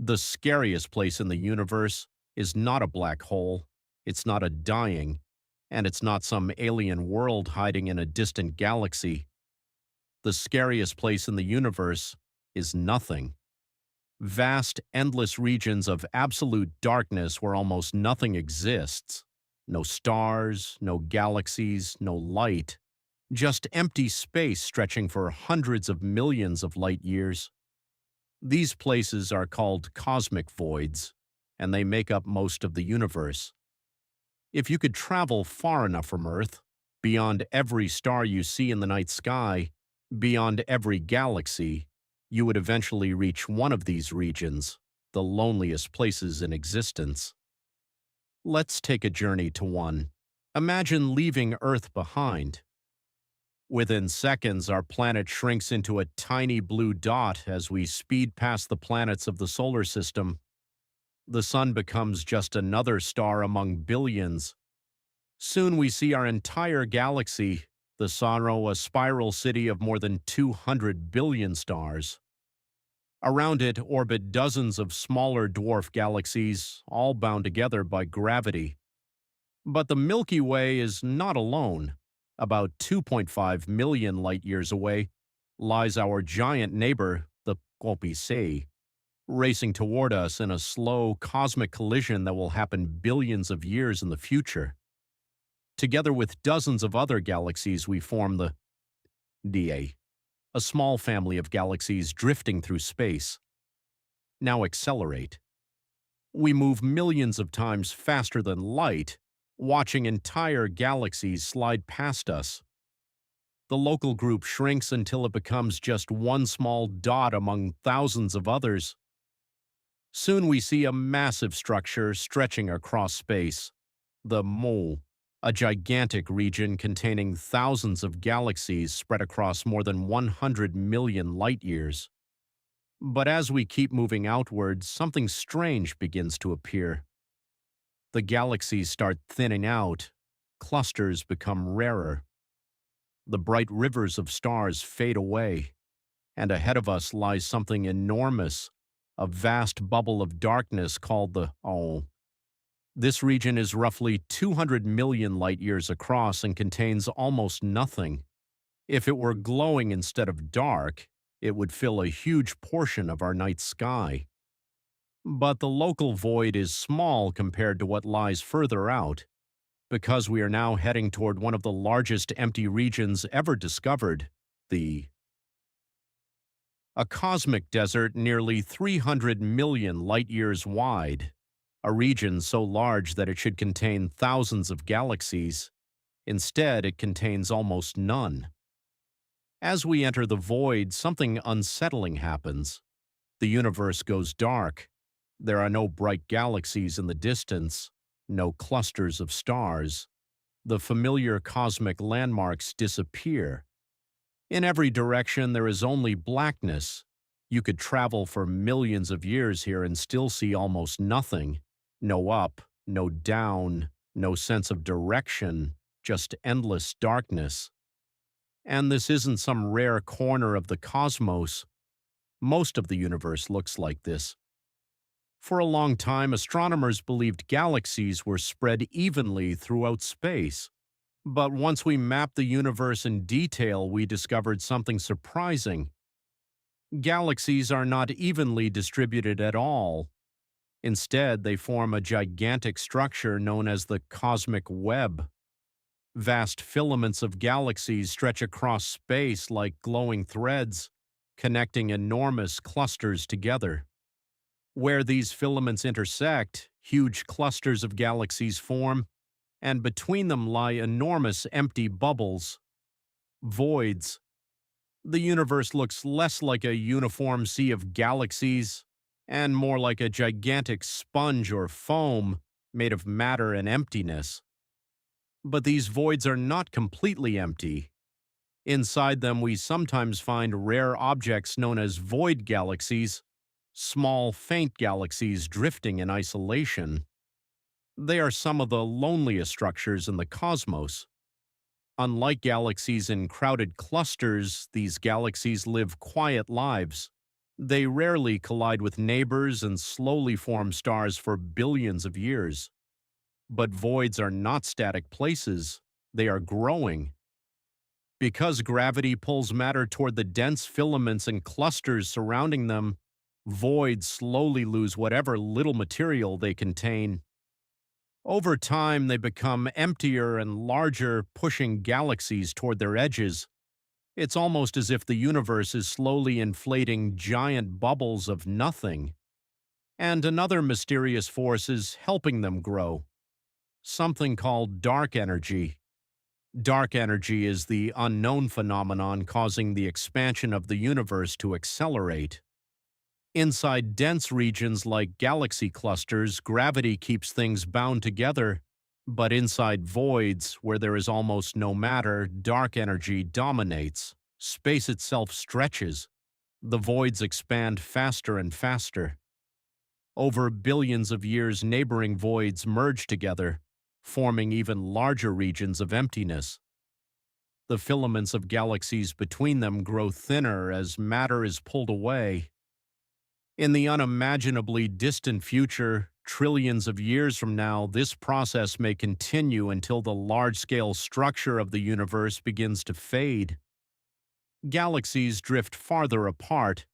The scariest place in the universe is not a black hole, it's not a dying, and it's not some alien world hiding in a distant galaxy. The scariest place in the universe is nothing. Vast, endless regions of absolute darkness where almost nothing exists. No stars, no galaxies, no light. Just empty space stretching for hundreds of millions of light years. These places are called cosmic voids, and they make up most of the universe. If you could travel far enough from Earth, beyond every star you see in the night sky, beyond every galaxy, you would eventually reach one of these regions, the loneliest places in existence. Let's take a journey to one. Imagine leaving Earth behind. Within seconds, our planet shrinks into a tiny blue dot as we speed past the planets of the solar system. The sun becomes just another star among billions. Soon we see our entire galaxy, the Sorrow, a spiral city of more than 200 billion stars. Around it orbit dozens of smaller dwarf galaxies, all bound together by gravity. But the Milky Way is not alone. About 2.5 million light-years away lies our giant neighbor, the Galaxy, racing toward us in a slow cosmic collision that will happen billions of years in the future. Together with dozens of other galaxies, we form the DA, a small family of galaxies drifting through space. Now accelerate. We move millions of times faster than light, watching entire galaxies slide past us. The local group shrinks until it becomes just one small dot among thousands of others. Soon we see a massive structure stretching across space, the Mole, a gigantic region containing thousands of galaxies spread across more than 100 million light-years. But as we keep moving outwards, something strange begins to appear. The galaxies start thinning out, clusters become rarer. The bright rivers of stars fade away, and ahead of us lies something enormous, a vast bubble of darkness called the O. This region is roughly 200 million light-years across and contains almost nothing. If it were glowing instead of dark, it would fill a huge portion of our night sky. But the local void is small compared to what lies further out, because we are now heading toward one of the largest empty regions ever discovered, a cosmic desert nearly 300 million light-years wide, a region so large that it should contain thousands of galaxies. Instead, it contains almost none. As we enter the void, something unsettling happens. The universe goes dark. There are no bright galaxies in the distance, no clusters of stars. The familiar cosmic landmarks disappear. In every direction, there is only blackness. You could travel for millions of years here and still see almost nothing. No up, no down, no sense of direction, just endless darkness. And this isn't some rare corner of the cosmos. Most of the universe looks like this. For a long time, astronomers believed galaxies were spread evenly throughout space. But once we mapped the universe in detail, we discovered something surprising. Galaxies are not evenly distributed at all. Instead, they form a gigantic structure known as the cosmic web. Vast filaments of galaxies stretch across space like glowing threads, connecting enormous clusters together. Where these filaments intersect, huge clusters of galaxies form, and between them lie enormous empty bubbles, voids. The universe looks less like a uniform sea of galaxies and more like a gigantic sponge or foam made of matter and emptiness. But these voids are not completely empty. Inside them, we sometimes find rare objects known as void galaxies, small, faint galaxies drifting in isolation. They are some of the loneliest structures in the cosmos. Unlike galaxies in crowded clusters, these galaxies live quiet lives. They rarely collide with neighbors and slowly form stars for billions of years. But voids are not static places, they are growing. Because gravity pulls matter toward the dense filaments and clusters surrounding them, voids slowly lose whatever little material they contain. Over time, they become emptier and larger, pushing galaxies toward their edges. It's almost as if the universe is slowly inflating giant bubbles of nothing. And another mysterious force is helping them grow, something called dark energy. Dark energy is the unknown phenomenon causing the expansion of the universe to accelerate. Inside dense regions like galaxy clusters, gravity keeps things bound together, but inside voids, where there is almost no matter, dark energy dominates. Space itself stretches. The voids expand faster and faster. Over billions of years, neighboring voids merge together, forming even larger regions of emptiness. The filaments of galaxies between them grow thinner as matter is pulled away. In the unimaginably distant future, trillions of years from now, this process may continue until the large-scale structure of the universe begins to fade. Galaxies drift farther apart,